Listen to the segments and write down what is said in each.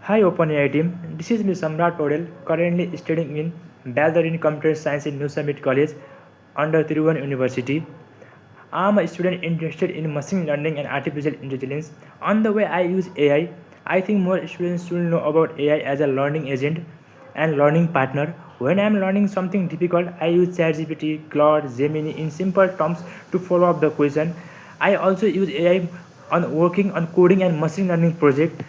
Hi OpenAI team, this is me Samrat Paudel, currently studying in Bachelor in Computer Science in New Summit College under Thiruvan University. I am a student interested in machine learning and artificial intelligence. On the way I use AI, I think more students should know about AI as a learning agent and learning partner. When I am learning something difficult, I use ChatGPT, Claude, Gemini in simple terms to follow up the question. I also use AI on working on coding and machine learning project.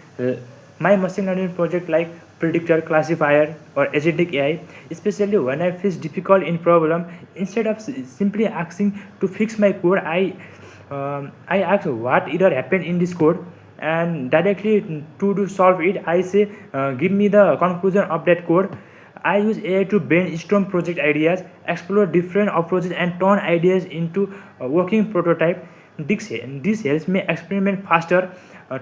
My machine learning project like predictor, classifier, or agentic AI, especially when I face difficult in problem, instead of simply asking to fix my code, I ask what error happened in this code, and directly to solve it, I say give me the conclusion of that code. I use AI to brainstorm project ideas, explore different approaches, and turn ideas into a working prototype. This helps me experiment faster,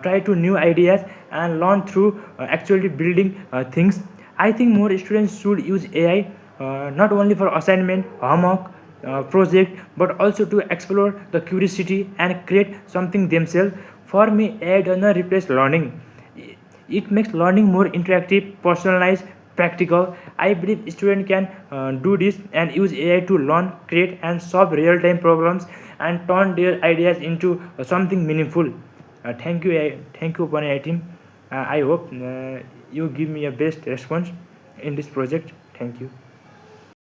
try to new ideas, and learn through actually building things. I think more students should use AI not only for assignment, homework, project, but also to explore the curiosity and create something themselves. For me, AI does not replace learning. It makes learning more interactive, personalized, practical. I believe students can do this and use AI to learn, create, and solve real-time problems and turn their ideas into something meaningful. Thank you, OpenAI team. I hope you give me a best response in this project. Thank you.